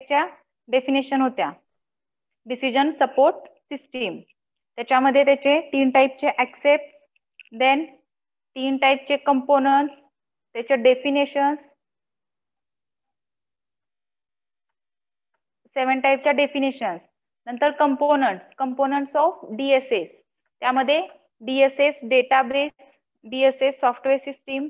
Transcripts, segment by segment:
टाईपच्या डेफिनेशन होत्या decision support system. त्याच्यामध्ये त्याचे 3 टाईपचे ऍक्सेप्ट, देन 3 टाईपचे कंपोनंट्स, त्याचे डेफिनेशन्स, 7 टाईपच्या डेफिनेशन्स. नंतर कंपोनंट्स ऑफ DSS. त्यामध्ये DSS database, DSS software system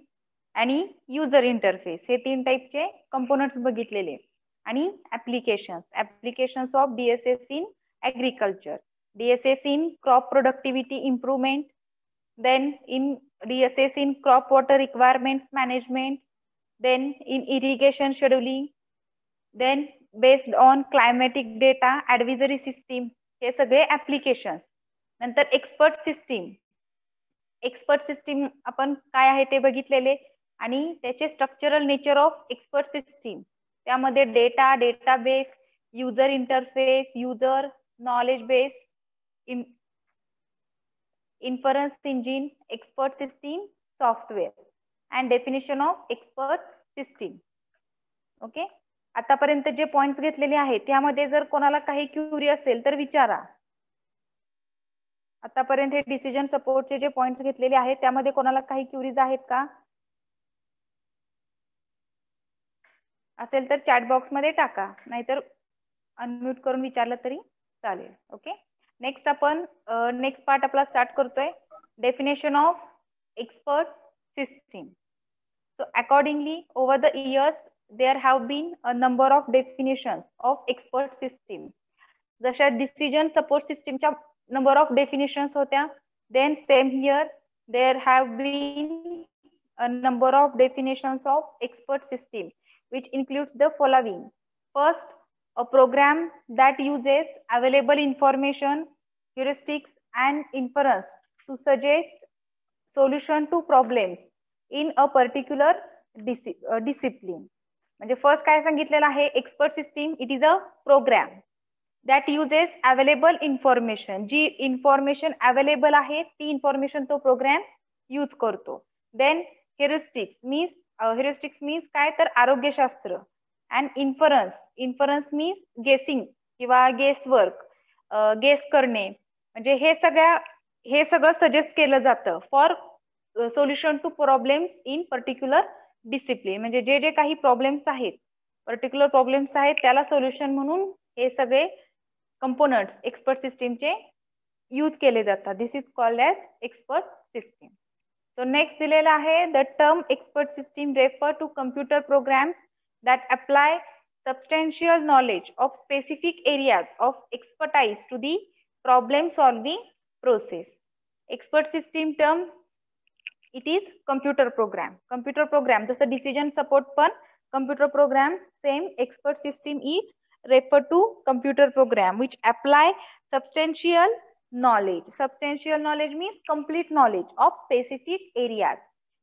आणि युजर इंटरफेस हे 3 टाईपचे कंपोनंट्स बघितलेले. आणि applications of DSS in agriculture, DSS in crop productivity improvement, then in DSS in crop water requirements management, then in irrigation scheduling, then based on climatic data advisory system. हे सगळे applications. नंतर expert system आपण काय आहे ते बघितलेले आणि त्याचे structural nature of expert system. त्यामध्ये data, database, user interface, user knowledge base, inference engine, expert system software and definition of expert system. Okay, आतापर्यंत जे पॉइंट्स घेतलेले आहेत त्यामध्ये जर कोणाला काही क्युरी असेल तर विचारा. आतापर्यंत हे डिसिजन सपोर्टचे जे पॉइंट्स घेतलेले आहेत त्यामध्ये कोणाला काही क्युरीज आहेत का? असेल तर चॅट बॉक्स मध्ये टाका, नाहीतर अनम्यूट करून विचारलं तरी चालेल. ओके, नेक्स्ट आपण नेक्स्ट पार्ट आपला स्टार्ट करतोय, definition of expert system. So accordingly over the years there have been a number of definitions of expert system. जशा decision support system च्या number of definitions होत्या, then same here there have been a number of definitions of expert system which includes the following. First, a program that uses available information, heuristics and inference to suggest solution to problems in a particular discipline. म्हणजे first काय सांगितलेलं आहे, expert system it is a program that uses available information. जी information available आहे ती information तो program use करतो. Then heuristics means काय तर आरोग्यशास्त्र. अँड इन्फरन्स मीन्स गेसिंग किंवा गेस वर्क, गेस करणे. म्हणजे हे सगळं सजेस्ट केलं जातं for solution to problems in particular discipline. म्हणजे जे जे काही प्रॉब्लेम्स आहेत, पर्टिक्युलर प्रॉब्लेम्स आहेत त्याला सोल्युशन म्हणून हे सगळे कंपोनंट्स एक्सपर्ट सिस्टीमचे यूज केले जातात. This is called as expert system. So next दिलेला आहे, the term expert system refer to computer programs that apply substantial knowledge of specific areas of expertise to the problem solving process. Expert system term it is computer program. जसं decision support पण computer program, same expert system is refer to computer program which apply substantial knowledge means complete knowledge of specific areas.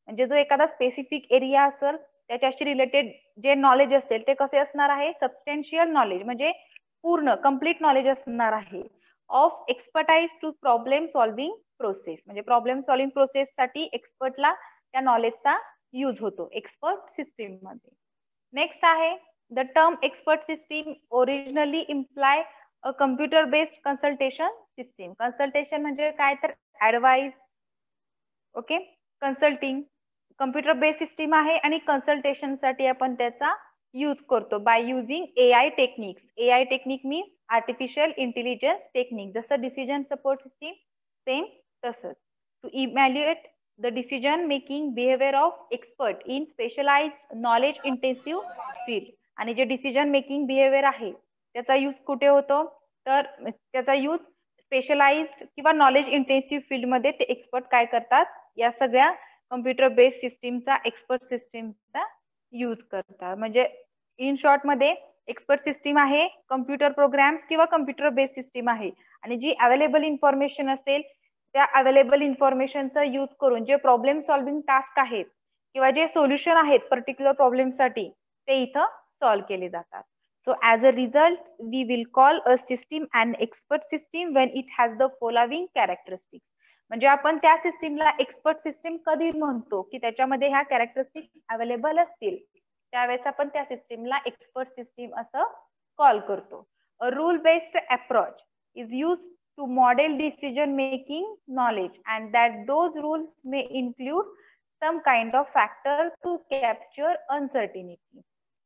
म्हणजे जो एखादा specific area असेल त्याच्याशी related जे knowledge असेल ते कसे असणार आहे, सबस्टॅन्शियल नॉलेज म्हणजे पूर्ण कंप्लीट नॉलेज असणार आहे. Of expertise to problem solving process. म्हणजे प्रॉब्लेम सॉल्विंग प्रोसेस साठी एक्सपर्टला त्या नॉलेजचा यूज होतो एक्सपर्ट सिस्टीम मध्ये. नेक्स्ट आहे, the term expert system originally imply a computer based consultation system. Consultation म्हणजे काय तर advice. Okay, consulting computer based system आहे आणि कन्सल्टेशन साठी आपण त्याचा यूज करतो by using AI techniques. AI technique means artificial intelligence technique. जसं डिसिजन सपोर्ट सिस्टीम सेम तसंच. To evaluate the decision making behaviour of expert in specialized knowledge intensive field. आणि जे डिसिजन मेकिंग बिहेवियर आहे त्याचा use कुठे होतो, तर त्याचा यूज स्पेशलाइज्ड किंवा नॉलेज इंटेन्सिव्ह फील्ड मध्ये ते एक्सपर्ट काय करतात, या सगळ्या कम्प्युटर बेस्ड सिस्टीमचा एक्सपर्ट सिस्टीमचा यूज करतात. म्हणजे इन शॉर्ट मध्ये एक्सपर्ट सिस्टीम आहे कम्प्युटर प्रोग्राम्स किंवा कम्प्युटर बेस्ड सिस्टीम आहे आणि जी अवेलेबल इन्फॉर्मेशन असेल त्या अवेलेबल इन्फॉर्मेशनचा यूज करून जे प्रॉब्लेम सॉल्विंग टास्क आहेत किंवा जे सोल्युशन आहेत पर्टिक्युलर प्रॉब्लेमसाठी ते इथं सॉल्व्ह केले जातात. So as a result, we will call a system an expert system when it has the following characteristics. म्हणजे आपण त्या सिस्टीमला एक्सपर्ट सिस्टीम कधी म्हणतो की त्याच्यामध्ये ह्या कॅरेक्टरिस्टिक्स अवेलेबल असतील त्यावेळेस आपण त्या सिस्टीमला एक्सपर्ट सिस्टीम असं कॉल करतो. A rule based approach is use to model decision making knowledge and that those rules may include some kind of factor to capture uncertainty.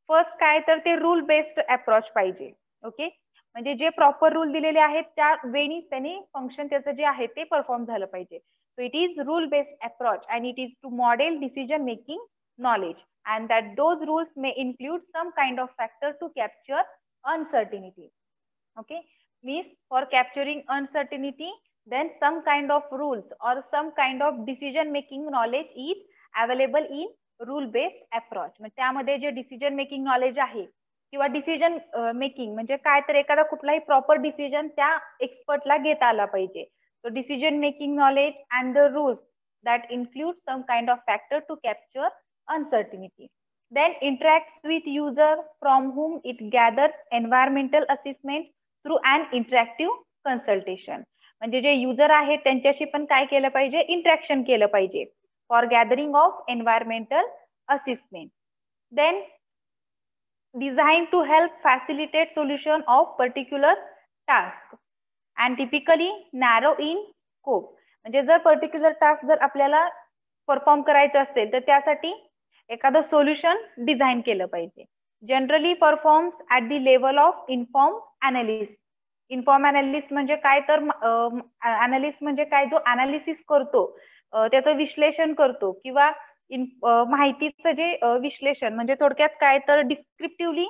First काय तर ते रूल बेस्ड अप्रोच पाहिजे. Okay, म्हणजे जे proper rule दिलेले आहेत त्या वेळी त्यांनी फंक्शन त्याचं जे आहे ते परफॉर्म झालं पाहिजे. So it is rule based approach and it is to model decision making knowledge and that those rules may include some kind of factor to capture uncertainty. Okay, means for capturing uncertainty then some kind of rules or some kind of decision making knowledge is available in rule based approach. म्हणजे त्यामध्ये जे decision making knowledge आहे किंवा decision making म्हणजे काय तर एखादा कुठलाही प्रॉपर डिसिजन त्या एक्सपर्टला घेता आला पाहिजे. So decision making knowledge and the rules that include some kind of factor to capture uncertainty. Then interacts with user from whom it gathers environmental assessment through an interactive consultation. म्हणजे जे user आहे त्यांच्याशी पण काय केलं पाहिजे, interaction केलं पाहिजे for gathering of environmental assessment. Then design to help facilitate solution of particular task and typically narrow in scope. म्हणजे जर पर्टिक्युलर टास्क जर आपल्याला परफॉर्म करायचं असेल तर त्यासाठी एखादं सोल्युशन डिझाइन केलं पाहिजे. Generally performs at the level of inform analyst. Inform analyst म्हणजे काय तर अनालिस्ट म्हणजे काय, जो अनालिसिस करतो, त्याचं विश्लेषण करतो किंवा माहितीचं जे विश्लेषण म्हणजे थोडक्यात काय तर डिस्क्रिप्टिव्हली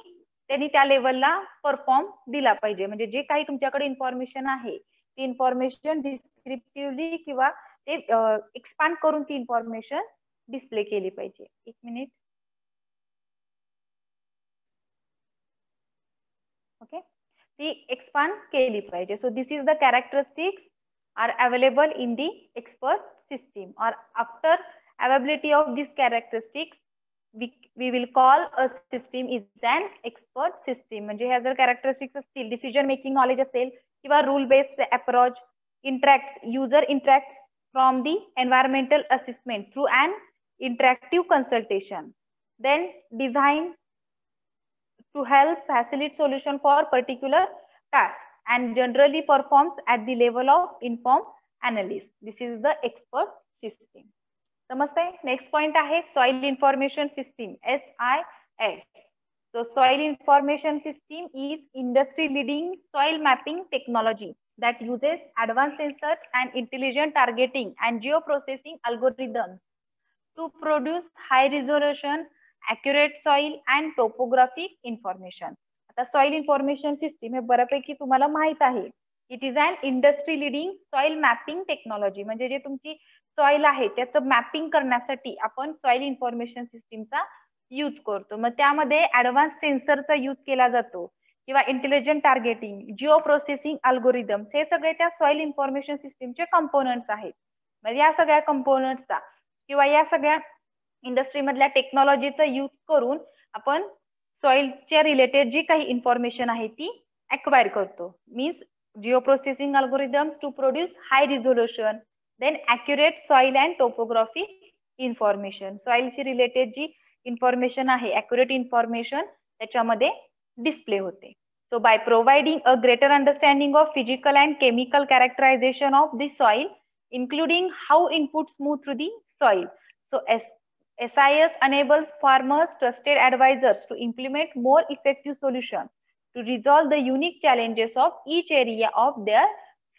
त्यांनी त्या लेवलला परफॉर्म दिला पाहिजे. म्हणजे जे काही तुमच्याकडे इन्फॉर्मेशन आहे ती इन्फॉर्मेशन डिस्क्रिप्टिव्हली किंवा ते एक्सपांड करून ती इन्फॉर्मेशन डिस्प्ले केली पाहिजे. एक मिनिट. ओके, ती एक्सपांड केली पाहिजे. So this is the characteristics are available in the expert system और after availability of this characteristics we will call a system is an expert system. म्हणजे ह्या जर कॅरेक्टरिस्टिक्स असतील, डिसिजन मेकिंग नॉलेज असेल किंवा rule based approach, user interact from the environmental assessment through an interactive consultation, then design to help facilitate solution for particular task and generally performs at the level of informed analyst. This is the expert system. समजते. Next point आहे soil information system, SIS. So soil information system is industry leading soil mapping technology that uses advanced sensors and intelligent targeting and geoprocessing algorithms to produce high resolution accurate soil and topographic information. आता soil information system हे बऱ्यापैकी तुम्हाला माहित आहे. It is an industry leading soil mapping technology. म्हणजे जे तुमची soil आहे त्याचं मॅपिंग करण्यासाठी आपण सॉइल इन्फॉर्मेशन सिस्टीमचा यूज करतो. मग त्यामध्ये ऍडव्हान्स सेन्सरचा यूज केला जातो किंवा intelligent targeting, Jio processing algorithms, हे सगळे त्या सॉइल इन्फॉर्मेशन सिस्टीमचे कंपोनंट्स आहेत. म्हणजे या सगळ्या कंपोनंट्सचा किंवा या सगळ्या इंडस्ट्री मधल्या टेक्नॉलॉजीचा यूज करून आपण सॉइलच्या रिलेटेड जी काही इन्फॉर्मेशन आहे ती अक्वायर करतो. Means geo processing algorithms to produce high resolution, then accurate soil and topographic information. सॉइलची रिलेटेड जी इन्फॉर्मेशन आहे, अॅक्युरेट इन्फॉर्मेशन त्याच्यामध्ये डिस्प्ले होते. So by providing a greater understanding of physical and chemical characterization of the soil, including how inputs move through the soil. So SIS enables farmers, trusted advisors to implement more effective solutions to resolve the unique challenges of each area of their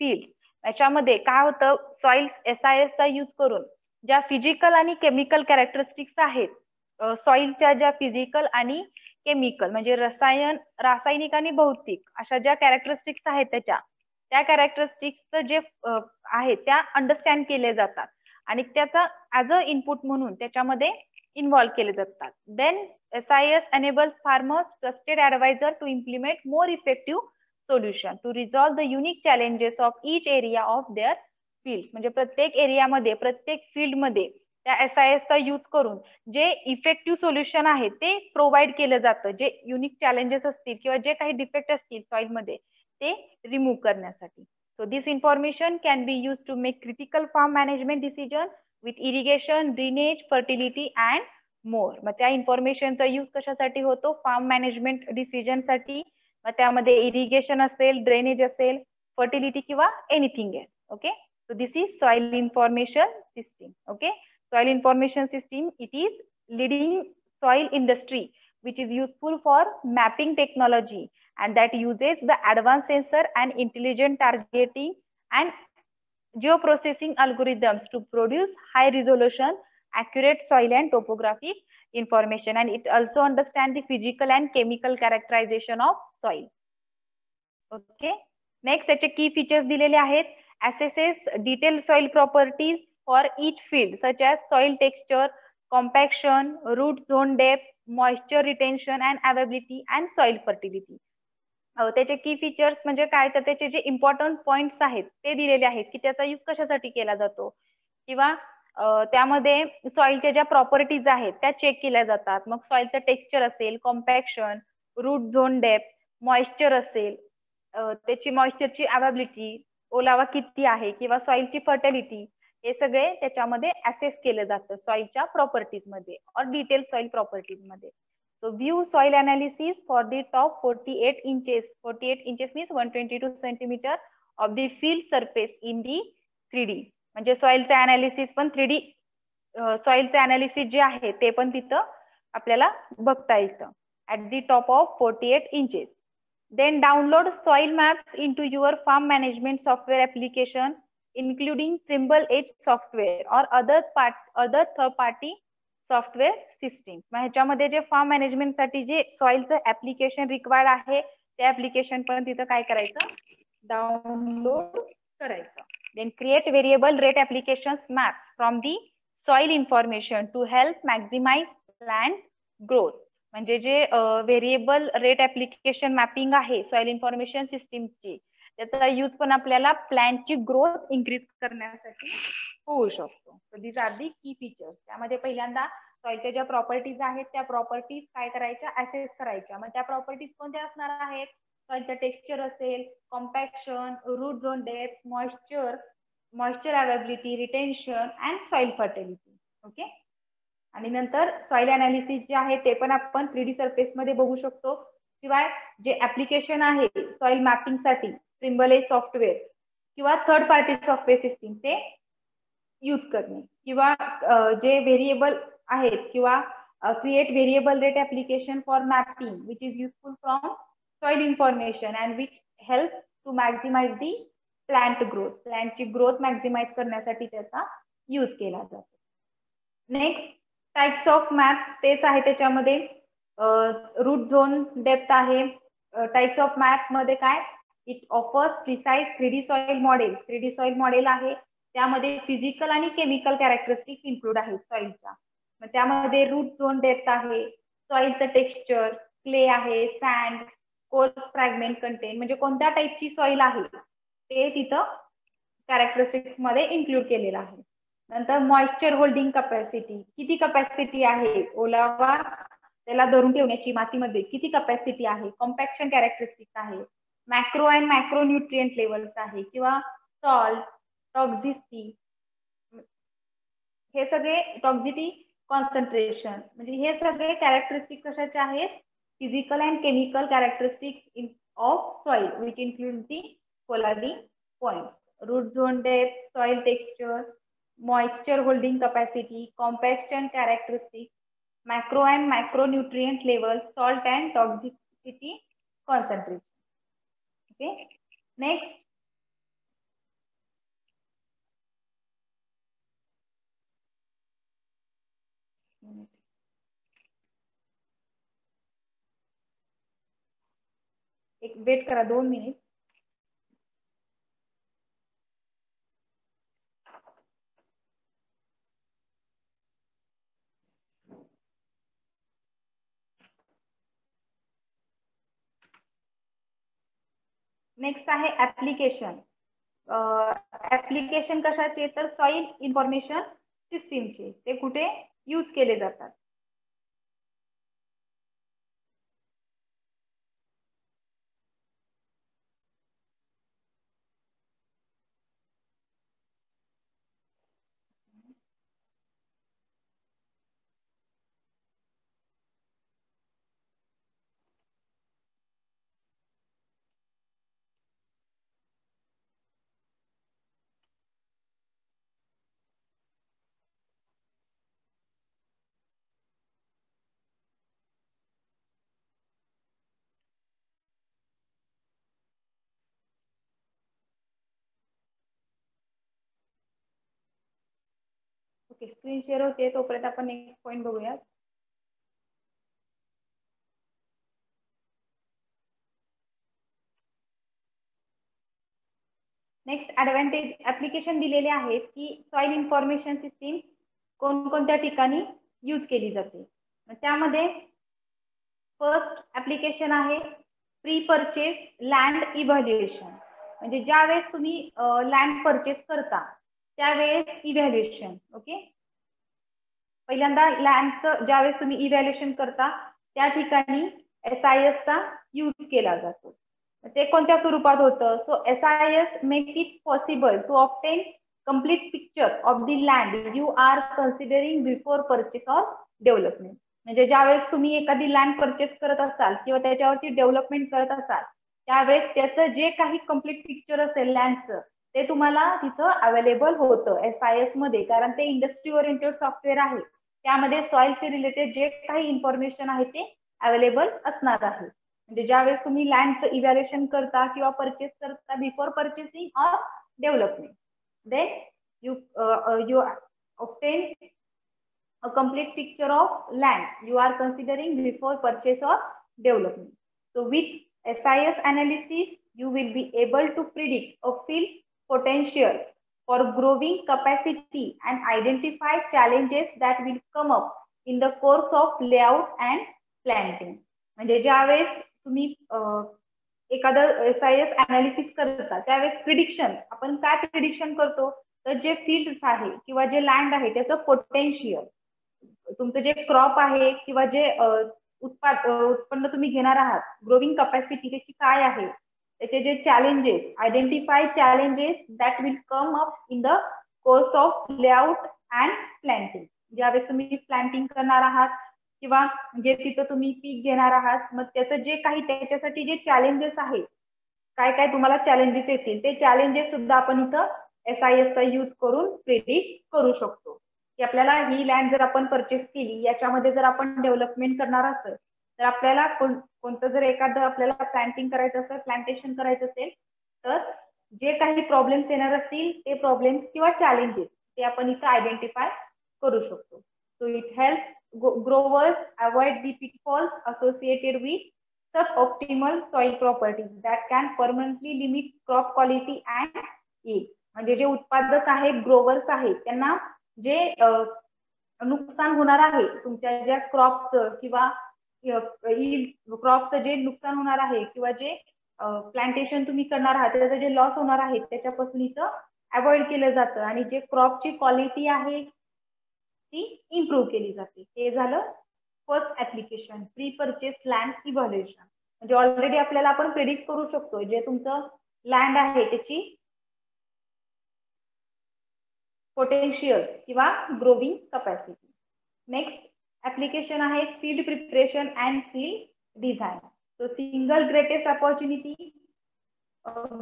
fields. याच्यामध्ये काय होतं, soil SIS चा use करून ज्या physical आणि chemical characteristics आहेत, सॉइलच्या ज्या physical आणि केमिकल म्हणजे रासायनिक आणि भौतिक अशा ज्या कॅरेक्टरिस्टिक्स आहेत त्या कॅरेक्टरिस्टिक्स जे आहेत त्या अंडरस्टँड केले जातात आणि त्याचा ऍज अ इनपुट म्हणून त्याच्यामध्ये इन्व्हॉल्व केले जातात. Then SIS enables farmers, trusted advisor to implement more effective solution to resolve the unique challenges of each area of their fields. म्हणजे प्रत्येक एरियामध्ये, प्रत्येक फील्डमध्ये त्या SIS चा यूज करून जे इफेक्टिव्ह सोल्युशन आहे ते प्रोव्हाइड केलं जातं. जे युनिक चॅलेंजेस असतील किंवा जे काही डिफेक्ट असतील सॉइल मध्ये ते रिमूव्ह करण्यासाठी. So this information can be used to make critical farm management decision with irrigation, drainage, fertility and more. मग त्या इन्फॉर्मेशनचा यूज कशासाठी होतो, फार्म मॅनेजमेंट डिसिजन साठी मग त्यामध्ये इरिगेशन असेल, ड्रेनेज असेल, फर्टिलिटी किंवा एनिथिंग आहे. Okay, so this is soil information system. Okay, soil information system, it is leading soil industry which is useful for mapping technology and that uses the advanced sensor and intelligent targeting and geoprocessing algorithms to produce high resolution accurate soil and topographic information, and it also understands the physical and chemical characterization of soil. Okay, next त्याचे की features दिलेले आहेत. assesses detailed soil properties for each field such as soil texture, compaction, root zone depth, moisture retention and availability and soil fertility. त्याचे की features म्हणजे काय, तर त्याचे जे इम्पॉर्टंट पॉइंट्स आहेत ते दिलेले आहेत की त्याचा यूज कशासाठी केला जातो, किंवा त्यामध्ये सॉइलच्या ज्या प्रॉपर्टीज आहेत त्या चेक केल्या जातात. मग सॉइलचं टेक्स्चर असेल, compaction, root zone depth, moisture असेल, त्याची मॉइश्चरची अवेबिलिटी, ओलावा किती आहे, किंवा सॉइलची फर्टिलिटी, हे सगळे त्याच्यामध्ये असेस केलं जातं सॉइलच्या प्रॉपर्टीज मध्ये और डिटेल सॉइल प्रॉपर्टीज मध्ये. So view soil analysis for the top 48 inches. 48 inches means 122 centimeter of the field surface in the 3D. म्हणजे सॉइलचे अनालिसिस पण 3D, सॉइलचे अनालिसिस जे आहे ते पण तिथं आपल्याला बघता येतं at the top of 48 inches. Then download soil maps into your farm management software application, including Trimble Edge software or other third party software system. मग ह्याच्यामध्ये जे फार्म मॅनेजमेंट साठी जे सॉइलचं ऍप्लिकेशन रिक्वायर्ड आहे ते ऍप्लिकेशन पण तिथं काय करायचं, डाउनलोड करायचं. Then create variable rate application maps from the soil information to help maximize plant growth. म्हणजे जे व्हेरिएबल रेट ऍप्लिकेशन मॅपिंग आहे सॉइल इन्फॉर्मेशन सिस्टीमची, त्याचा यूज पण आपल्याला प्लांटची ग्रोथ इन्क्रीज करण्यासाठी होऊ शकतो. दीज आर दी की फीचर्स. त्यामध्ये पहिल्यांदा सॉइलच्या ज्या प्रॉपर्टीज आहेत त्या प्रॉपर्टीज काय करायच्या, असेस करायच्या. मग त्या प्रॉपर्टीज कोणत्या असणार आहेत, सॉइलचं टेक्स्चर असेल, compaction, root zone depth, moisture availability, retention and soil fertility. Okay, आणि नंतर सॉइल अनालिसिस जे आहे ते पण आपण 3D सरफेस मध्ये बघू शकतो. शिवाय जे ऍप्लिकेशन आहे सॉइल मॅपिंग साठी, ट्रिम्बल एज सॉफ्टवेअर किंवा थर्ड पार्टी सॉफ्टवेअर सिस्टीम ते यूज करणे, किंवा जे व्हेरिएबल आहेत, किंवा create variable rate application for mapping which is useful from soil information and which help to maximize the plant growth. प्लांटची growth maximize करण्यासाठी त्याचा यूज केला जातो. नेक्स्ट टाइप्स ऑफ मॅप तेच आहे, त्याच्यामध्ये रूट झोन डेप्थ आहे. टाइप्स ऑफ मॅप मध्ये काय, it offers precise 3D soil model. 3D soil model आहे, त्यामध्ये फिजिकल आणि केमिकल कॅरेक्टरिस्टिक्स इन्क्लूड आहेत सॉइलच्या. मग त्यामध्ये रूट झोन डेप्थ आहे, सॉइलचं टेक्स्चर, क्ले आहे, सँड, कोर्स फ्रॅगमेंट कंटेन, म्हणजे कोणत्या टाईपची सॉइल आहे ते तिथं कॅरेक्टरिस्टिक्स मध्ये इन्क्लूड केलेलं आहे. नंतर मॉइश्चर होल्डिंग कपॅसिटी, किती कपॅसिटी आहे, ओलावा त्याला धरून ठेवण्याची मातीमध्ये किती कपॅसिटी आहे, कॉम्पॅक्शन कॅरेक्टरिस्टिक्स आहे, macro and macro nutrient levels आहे, किंवा सॉल्ट, टॉक्झिसिटी, हे सगळे टॉक्झिसिटी कॉन्सन्ट्रेशन, म्हणजे हे सगळे कॅरेक्टरिस्टिक कशाचे आहेत, physical and chemical characteristics of soil which include the following points: root zone depth, soil texture, moisture holding capacity, compaction characteristics, macro and macronutrient levels, salt and toxicity concentration. Okay, next. एक weight करा 2 minute. Next आहे application. Application कशाचे, तर soil information सिस्टीमचे. ते कुठे use केले जातात. ओके, स्क्रीन शेअर होते तोपर्यंत आपण नेक्स्ट पॉईंट बघूयात. नेक्स्ट ऍडव्हान्टेज ऍप्लिकेशन दिलेले आहेत की सॉइल इन्फॉर्मेशन सिस्टीम कोणकोणत्या ठिकाणी यूज केली जाते. त्यामध्ये फर्स्ट ऍप्लिकेशन आहे प्री परचेस लँड इव्हॅल्युएशन. म्हणजे ज्या वेळेस तुम्ही लँड परचेस करता त्यावेळेस इव्हॅल्युएशन. ओके, पहिल्यांदा लँडचं ज्यावेळेस तुम्ही इव्हॅल्युएशन करता त्या ठिकाणी SIS चा यूज केला जातो. ते कोणत्या स्वरूपात होतं. So SIS make it possible to obtain complete picture of the land you are considering before purchase or development. म्हणजे ज्यावेळेस तुम्ही एखादी लँड परचेस करत असाल किंवा त्याच्यावरती डेव्हलपमेंट करत असाल त्यावेळेस त्याचं जे काही कम्प्लीट पिक्चर असेल लँडचं ते तुम्हाला तिथं अवेलेबल होतं SIS मध्ये, कारण ते इंडस्ट्री ओरिएंटेड सॉफ्टवेअर आहे. त्यामध्ये सॉइलचे रिलेटेड जे काही इन्फॉर्मेशन आहे ते अवेलेबल असणार आहे. म्हणजे ज्यावेळेस तुम्ही लँडचं इव्हॅल्युएशन करता किंवा परचेस करता before purchasing or development, then you obtain a complete picture of land you are considering before purchase or development. So with SIS analysis you will be able to predict a field potential for growing capacity and identify challenges that will come up in the course of layout and planting. म्हणजे ज्यावेळेस तुम्ही एखादं SIS analysis करता त्यावेळेस prediction, आपण काय prediction करतो तर जे फील्ड्स आहे किंवा जे लँड आहे त्याचं पोटेन्शियल, तुमचं जे क्रॉप आहे किंवा जे उत्पन्न तुम्ही घेणार आहात, ग्रोविंग कपॅसिटी त्याची काय आहे, त्याचे जे challenges, identify challenges that will come up in the course of layout and planting. ज्यावेळेस तुम्ही प्लॅन्टिंग करणार आहात किंवा जे तिथं तुम्ही पीक घेणार आहात मग त्याचं जे काही त्याच्यासाठी जे चॅलेंजेस आहेत, काय काय तुम्हाला चॅलेंजेस येतील ते चॅलेंजेस सुद्धा आपण इथं SIS चा यूज करून प्रिडिक्ट करू शकतो. की आपल्याला ही लँड जर आपण परचेस केली याच्यामध्ये जर आपण डेव्हलपमेंट करणार असेल तर आपल्याला कोणतं जर एखादं आपल्याला प्लॅन्टिंग करायचं असेल, प्लांटेशन करायचं असेल तर जे काही प्रॉब्लेम्स येणार असतील ते प्रॉब्लेम्स किंवा चॅलेंजेस ते आपण इथं आयडेंटिफाय करू शकतो. So it helps growers avoid the pitfalls associated with suboptimal soil properties that can permanently limit crop quality and yield. म्हणजे जे उत्पादक आहेत, ग्रोवर्स आहेत, त्यांना जे नुकसान होणार आहे तुमच्या ज्या क्रॉपचं किंवा क्रॉपचं जे नुकसान होणार आहे किंवा जे प्लांटेशन तुम्ही करणार आहात त्याचं जे लॉस होणार आहे त्याच्यापासून इथं अवॉइड केलं जातं आणि जे क्रॉपची क्वालिटी आहे ती इम्प्रूव्ह केली जाते. हे झालं first application pre purchase land evaluation. म्हणजे ऑलरेडी आपल्याला आपण प्रेडिक्ट करू शकतो जे तुमचं लँड आहे त्याची पोटेन्शियल किंवा ग्रोविंग कपॅसिटी. नेक्स्ट ऍप्लिकेशन आहे field preparation and field design. So single greatest opportunity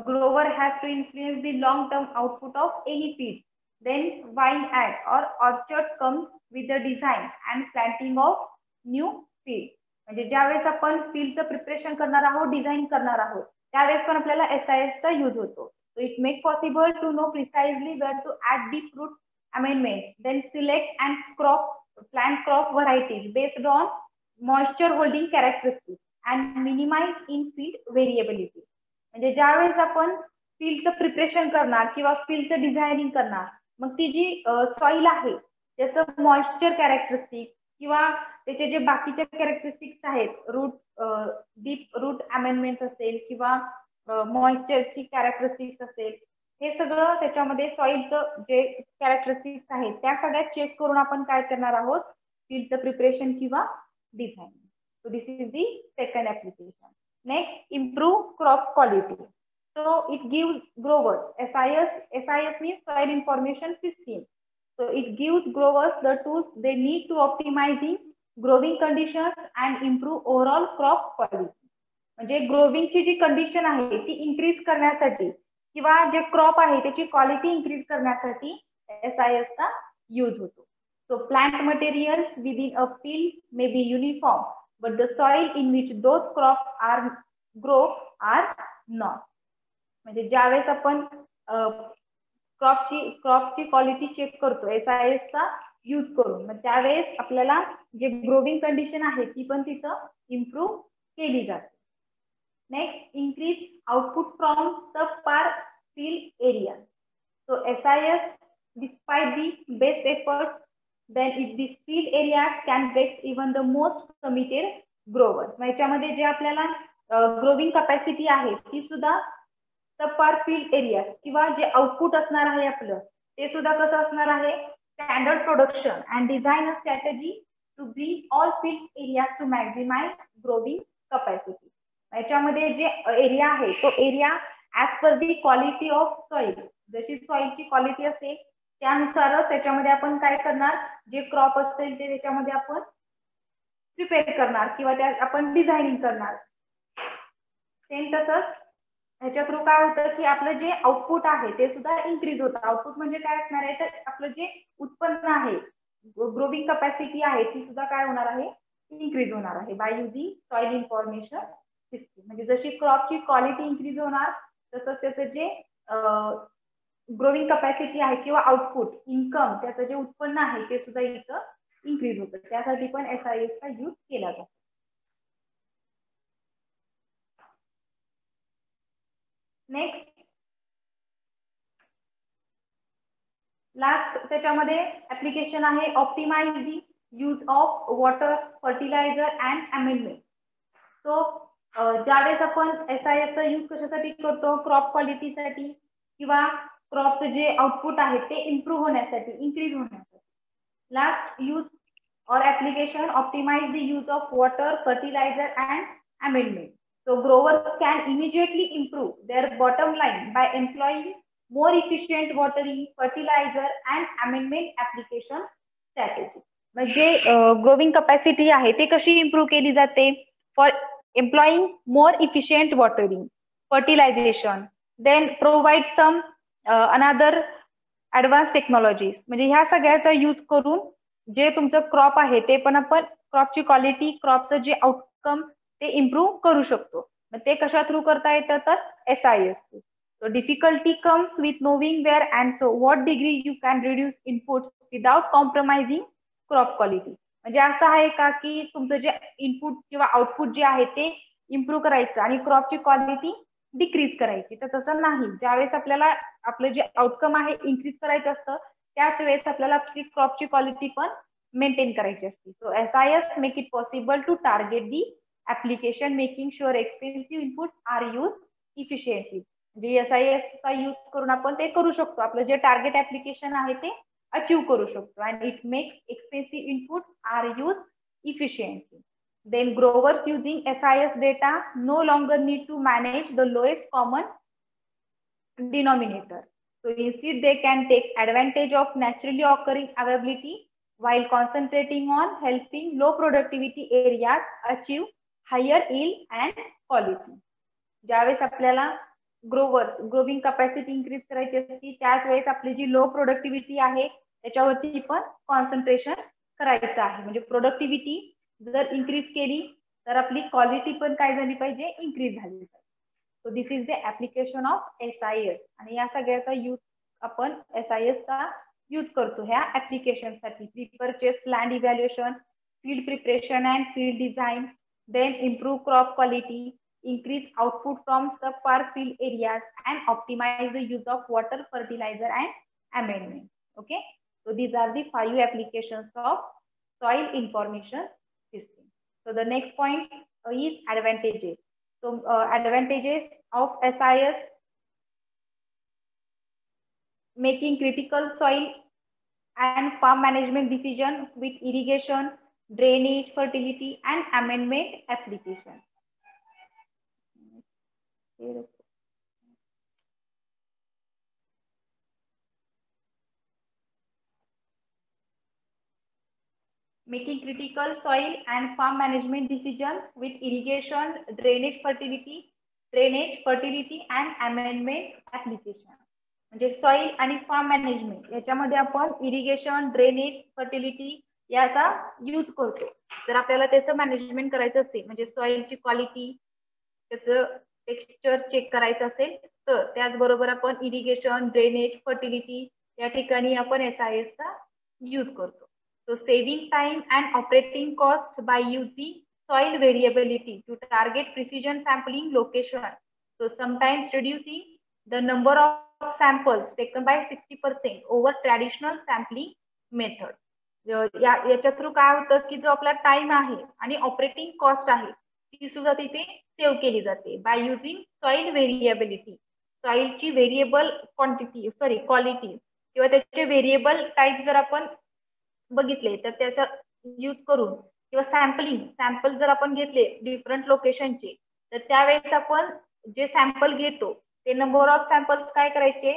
grower has to influence the long term output of any field. Then vineyard or orchard comes with the design and planting of new field. म्हणजे ज्यावेळेस आपण फील्डचं preparation करणार आहोत, design करणार आहोत त्यावेळेस पण आपल्याला SIS चा यूज होतो. So it makes possible to know precisely where to add deep root amendments, then select and plant crop varieties based on moisture holding characteristics and minimize in field variability. म्हणजे ज्यावेळेस आपण फील्डचं preparation करणार किंवा फील्डचं designing करणार मग ती जी soil आहे त्याचं मॉइश्चर कॅरेक्टरिस्टिक किंवा त्याचे जे बाकीचे कॅरेक्टरिस्टिक्स आहेत, डीप रूट अमेंडमेंट असेल किंवा मॉइश्चरची कॅरेक्टरिस्टिक्स असेल, हे सगळं त्याच्यामध्ये सॉइलचं जे कॅरेक्टरिस्टिक्स आहेत त्या सगळ्या चेक करून आपण काय करणार आहोत फील्डचं प्रिपरेशन किंवा designing. So this is the second application. Next, improve crop quality. So it gives growers, SIS means soil information system. So it gives growers the tools they need to optimizing growing conditions and improve overall crop quality. म्हणजे ग्रोविंगची जी condition आहे ती increase करण्यासाठी किंवा जे crop आहे त्याची quality increase करण्यासाठी SIS चा यूज होतो. So plant materials within a field may be uniform, but the soil in which those crops grow are not. म्हणजे ज्यावेळेस आपण क्रॉपची क्वालिटी चेक करतो SIS चा यूज करून, मग त्यावेळेस आपल्याला जे ग्रोविंग कंडिशन आहे ती पण तिथं इम्प्रूव्ह केली जाते. Next, increase output from subpar field area. So SIS, despite the best efforts, then if the field areas can vex even the most committed growers. याच्यामध्ये जे आपल्याला ग्रोविंग कॅपॅसिटी आहे ती सुद्धा सबपार फील्ड एरिया किंवा जे आउटपुट असणार आहे आपलं ते सुद्धा कसं असणार आहे, standard production and design a strategy to bring all field areas to maximize growing capacity. याच्यामध्ये जे एरिया आहे तो area as per the quality of soil, जशी सॉइलची क्वालिटी असेल त्यानुसारच त्याच्यामध्ये आपण काय करणार, जे क्रॉप असेल ते त्याच्यामध्ये आपण प्रिपेअर करणार किंवा त्या आपण डिझायनिंग करणार. सेम तसंच ह्याच्या थ्रू काय होतं की आपलं जे आउटपुट आहे ते सुद्धा इन्क्रीज होतं. आउटपुट म्हणजे काय असणार आहे, तर आपलं जे उत्पन्न आहे, ग्रोविंग कॅपॅसिटी आहे ती सुद्धा काय होणार आहे, इन्क्रीज होणार आहे by using soil information system. म्हणजे जशी क्रॉपची क्वालिटी इन्क्रीज होणार तसंच त्याचं जे ग्रोविंग कॅपॅसिटी आहे किंवा आउटपुट इन्कम त्याचं जे उत्पन्न आहे ते सुद्धा इथं इन्क्रीज होतं. त्यासाठी पण SIS चा यूज केला जातो. नेक्स्ट, लास्ट त्याच्यामध्ये ऍप्लिकेशन आहे optimize the use of water, fertilizer and amendment. So ज्यावेळेस आपण SIS चा यूज कशासाठी करतो, क्रॉप क्वालिटीसाठी किंवा क्रॉपचं जे आउटपुट आहे ते इम्प्रूव्ह होण्यासाठी, इन्क्रीज होण्यासाठी. Last, use or application optimize the use of water, fertilizer and amendment. So growers can immediately improve their bottom line by employing more efficient watering, fertilizer and amendment application strategy. म्हणजे growing capacity आहे ते कशी improve केली जाते, for employing more efficient watering, fertilization, then provide some another advance technologies. म्हणजे ह्या सगळ्याचा use करून जे तुमचं क्रॉप आहे ते पण आपण क्रॉपची क्वालिटी, क्रॉपचं जे आउटकम ते इम्प्रूव्ह करू शकतो. मग ते कशा थ्रू करता येतं, तर SIS through. So difficulty comes with knowing where and so what degree you can reduce inputs without compromising crop quality. म्हणजे असं आहे का की तुमचं जे इनपुट किंवा आउटपुट जे आहे ते इम्प्रूव्ह करायचं आणि क्रॉपची क्वालिटी डिक्रीज करायची, तर तसं नाही. ज्यावेळेस आपल्याला आपलं जे आउटकम आहे इन्क्रीज करायचं असतं त्याच वेळेस आपल्याला आपली क्रॉपची क्वालिटी पण मेंटेन करायची असते. So SIS make it possible to target the application making sure expensive inputs are use efficiently. म्हणजे SIS चा यूज करून आपण ते करू शकतो, आपलं जे टार्गेट ऍप्लिकेशन आहे ते अचीव करू शकतो. And it makes expensive inputs are use efficiently. Then growers using SIS data no longer need to manage the lowest common denominator. So instead they can take advantage of naturally occurring availability while concentrating on helping low productivity areas achieve higher yield and quality. ज्यावेळेस आपल्याला growing capacity increase करायची असते त्याच वेळेस आपली जी low productivity आहे त्याच्यावरती पण कॉन्सन्ट्रेशन करायचं आहे. म्हणजे प्रोडक्टिव्हिटी जर इन्क्रीज केली तर आपली क्वालिटी पण काय झाली पाहिजे, इन्क्रीज झाली पाहिजे. So this is the application of SIS. आणि या सगळ्याचा यूज आपण SIS चा यूज करतो ह्या ऍप्लिकेशन साठी. Pre purchase land evaluation, field preparation and field design, then improve crop quality, increase output from subpar field areas and optimize the use of water, fertilizer and amendment. Okay, so these are the 5 applications of soil information system. So the next point is advantages. So advantages of SIS: making critical soil and farm management decision with irrigation, drainage, fertility and amendment application. Making critical soil and farm management decision with irrigation, drainage, fertility and amendment application. म्हणजे soil आणि form management याच्यामध्ये आपण irrigation, drainage, fertility याचा use करतो. जर आपल्याला त्याचं management करायचं असेल, म्हणजे सॉइलची क्वालिटी, त्याचं टेक्स्चर चेक करायचं असेल तर त्याचबरोबर आपण इरिगेशन, ड्रेनेज, फर्टिलिटी या ठिकाणी आपण SIS चा यूज करतो. So saving time and operating cost by using soil variability to target precision sampling location. So sometimes reducing the number of samples taken by 60% over traditional sampling method. याच्या through काय होतं की जो आपला time आहे आणि operating cost आहे ती सुद्धा तिथे सेव्ह केली जाते बाय युझिंग सॉइल व्हेरिएबिलिटी. सॉइलची व्हेरिएबल क्वालिटी किंवा त्याचे व्हेरिएबल टाईप जर आपण बघितले तर त्याचा यूज करून किंवा सॅम्पल जर आपण घेतले डिफरंट लोकेशनचे तर त्यावेळेस आपण जे सॅम्पल घेतो ते नंबर ऑफ सॅम्पल्स काय करायचे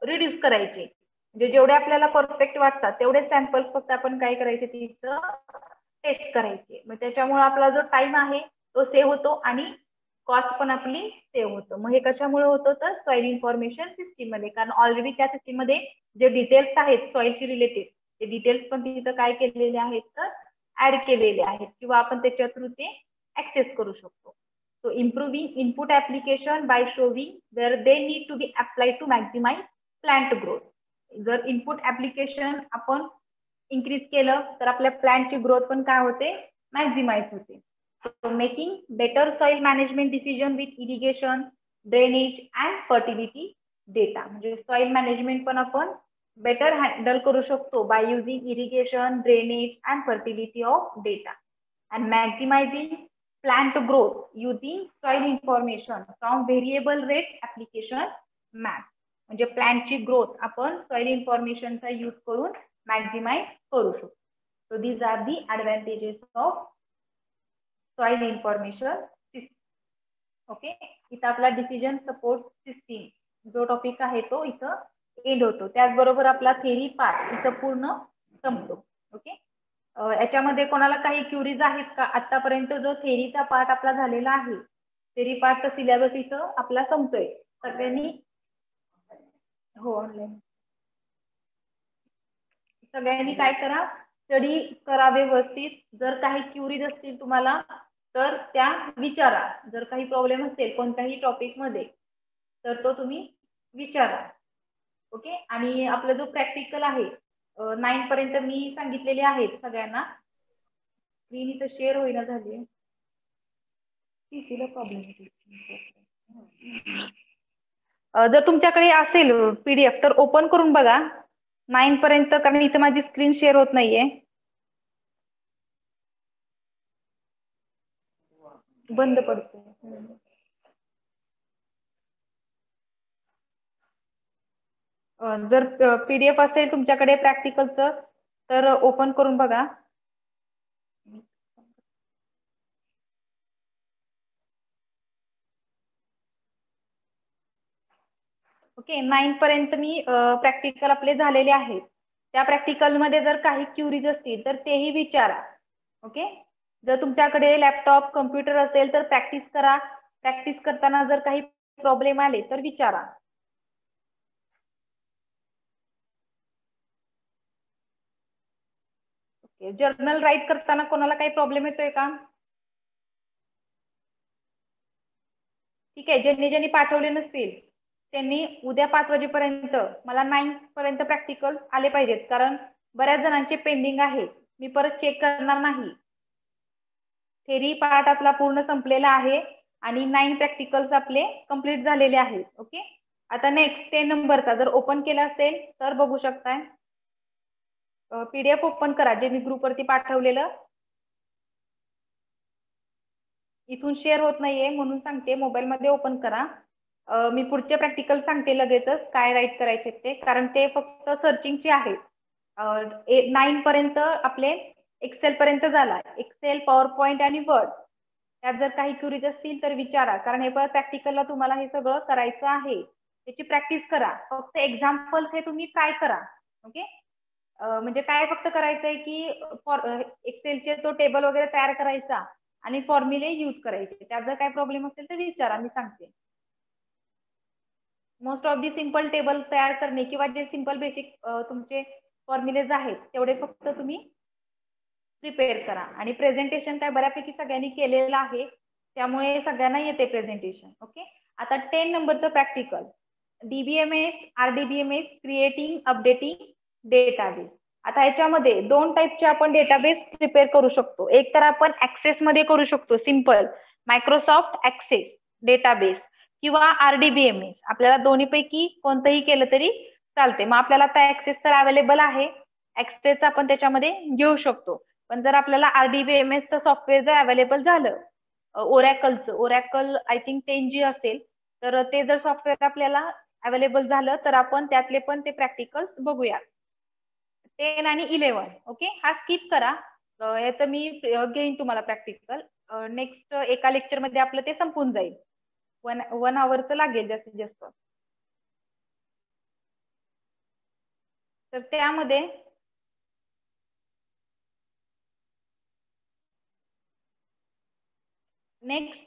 रिड्यूस करायचे. म्हणजे जेवढे आपल्याला परफेक्ट वाटतात तेवढे सॅम्पल्स फक्त आपण काय करायचे तिथं टेस्ट करायचे. मग त्याच्यामुळे आपला जो टाइम आहे तो सेव्ह होतो आणि कॉस्ट पण आपली सेव्ह होतो. मग हे कशामुळे होतं तर सॉइल इन्फॉर्मेशन सिस्टीम मध्ये, कारण ऑलरेडी त्या सिस्टीम मध्ये जे डिटेल्स आहेत सॉइलशी रिलेटेड ते डिटेल्स पण तिथं काय केलेले आहेत तर ऍड केलेले आहेत किंवा आपण त्याच्या थ्रू ते ऍक्सेस करू शकतो. So improving input application by showing where they need to be applied to maximise plant growth. जर इनपुट ऍप्लिकेशन आपण इन्क्रीज केलं तर आपल्या प्लांटची ग्रोथ पण काय होते मॅक्झिमाइज होते. So making better soil management decision with irrigation, drainage and fertility data. म्हणजे सॉइल मॅनेजमेंट पण आपण बेटर हँडल करू शकतो by using irrigation, drainage and fertility of data and maximising plant growth using soil information from variable rate application map. म्हणजे प्लांटची growth आपण soil इन्फॉर्मेशनचा use करून मॅक्झिमाइज करू शकतो. So these are the advantages of soil information system. Okay, इथं आपला decision support system जो टॉपिक आहे तो इथं एंड होतो. त्याचबरोबर आपला थेरी पार्ट इथं पूर्ण संपतो. ओके, याच्यामध्ये कोणाला काही क्युरीज आहेत का? आतापर्यंत जो थेरीचा पार्ट आपला झालेला आहे, थेरी पार्टचा सिलेबस इथं आपला संपतोय. सगळ्यांनी हो ऑनलाईन सगळ्यांनी काय करा स्टडी करा व्यवस्थित. जर काही क्युरीज असतील तुम्हाला तर त्या विचारा. जर काही प्रॉब्लेम असेल कोणत्याही टॉपिक मध्ये तर तो तुम्ही विचारा. ओके, आणि आपला जो प्रॅक्टिकल आहे 9 पर्यंत मी सांगितलेले आहेत सगळ्यांना. स्क्रीन इथं शेअर होईना झाली, प्रॉब्लेम. जर तुमच्याकडे असेल पीडीएफ तर ओपन करून बघा 9 पर्यंत, कारण इथं माझी स्क्रीन शेअर होत नाहीये, बंद पडते. जर पीडीएफ असेल तुमच्याकडे प्रॅक्टिकलचं तर ओपन करून बघा. ओके, 9 पर्यंत मी प्रॅक्टिकल आपले झालेले आहेत. त्या प्रॅक्टिकल मध्ये जर काही क्युरीज असतील तर तेही विचारा. ओके, जर तुमच्याकडे लॅपटॉप कम्प्युटर असेल तर प्रॅक्टिस करा. प्रॅक्टिस करताना जर काही प्रॉब्लेम आले तर विचारा. ओके, जर्नल राईट करताना कोणाला काही प्रॉब्लेम येतोय का? ठीक आहे, ज्यांनी पाठवले नसतील त्यांनी उद्या 5 वाजेपर्यंत मला 9 पर्यंत प्रॅक्टिकल आले पाहिजेत, कारण बऱ्याच जणांचे पेंडिंग आहे. मी परत चेक करणार नाही. थेरी पार्ट आपला पूर्ण संपलेला आहे आणि 9 प्रॅक्टिकल्स आपले कंप्लीट झालेले आहेत. ओके, आता नेक्स्ट 10 नंबरचा जर ओपन केला असेल तर बघू शकताय. पीडीएफ ओपन करा जे मी ग्रुपवरती पाठवलेलं. इथून शेअर होत नाहीये म्हणून सांगते, मोबाईल मध्ये ओपन करा. मी पुढचे प्रॅक्टिकल सांगते लगेचच काय राईट करायचे ते, कारण ते फक्त सर्चिंगचे आहेत. 9 पर्यंत आपले एक्सेल पर्यंत झाला. एक्सेल, पॉवर पॉइंट आणि वर्ड. त्यात जर काही क्युरीज असतील तर विचारा, कारण हे प्रॅक्टिकलला तुम्हाला हे सगळं करायचं आहे. त्याची प्रॅक्टिस करा. फक्त एक्झाम्पल्स हे तुम्ही ट्राय करा. ओके, म्हणजे काय फक्त करायचंय की एक्सेलचे तो टेबल वगैरे तयार करायचा आणि फॉर्म्युले यूज करायचे. त्यात जर काही प्रॉब्लेम असेल तर विचारा, मी सांगते. Most of the simple table तयार करणे किंवा जे सिंपल बेसिक तुमचे फॉर्म्युलेज आहेत तेवढे फक्त तुम्ही प्रिपेअर करा. आणि प्रेझेंटेशन काय बऱ्यापैकी सगळ्यांनी केलेलं आहे त्यामुळे सगळ्यांना येते प्रेझेंटेशन. ओके, आता 10 नंबरचं practical DBMS, RDBMS creating updating database. आता ह्याच्यामध्ये दोन टाईपचे आपण डेटाबेस प्रिपेअर करू शकतो. एक तर आपण ऍक्सेस मध्ये करू शकतो, सिंपल मायक्रोसॉफ्ट ऍक्सेस डेटाबेस किंवा RDBMS. आपल्याला दोन्हीपैकी कोणतंही केलं तरी चालते. मग आपल्याला आता ऍक्सेस तर अवेलेबल आहे, ऍक्सेस आपण त्याच्यामध्ये घेऊ शकतो. पण जर आपल्याला RDBMS चं सॉफ्टवेअर जर अवेलेबल झालं, ओरॅकल आय थिंक 10G असेल, तर ते जर सॉफ्टवेअर आपल्याला अवेलेबल झालं तर आपण त्यातले पण ते प्रॅक्टिकल्स बघूया. 10 आणि 11. ओके, हा स्किप करा. ह्याचं मी घेईन तुम्हाला प्रॅक्टिकल. नेक्स्ट एका लेक्चर मध्ये आपलं ते संपून जाईल. 1 आवरचं लागेल जास्तीत जास्त. तर त्यामध्ये नेक्स्ट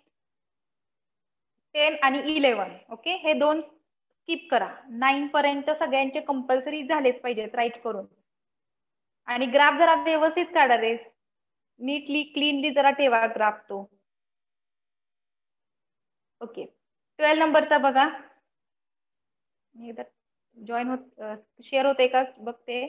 10 आणि 11. ओके, हे दोन स्किप करा. 9 पर्यंत सगळ्यांचे कंपल्सरी झालेच पाहिजेत राईट करून. आणि ग्राफ जरा व्यवस्थित काढा रे, नीटली क्लीनली जरा ठेवा ग्राफ तो. ओके, 12 नंबरचा बघा. जॉईन होत शेअर होते का बघते.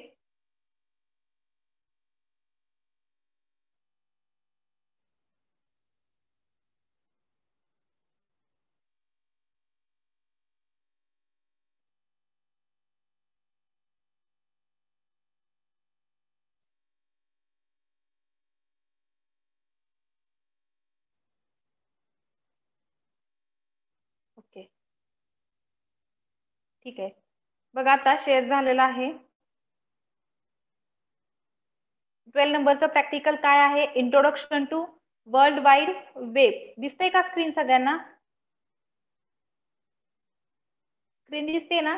ओके, ठीक आहे. बघा आता शेअर झालेला आहे. 12 नंबरचं प्रॅक्टिकल काय आहे? Introduction to world wide web. दिसतंय का स्क्रीन सगळ्यांना? स्क्रीन दिसते ना?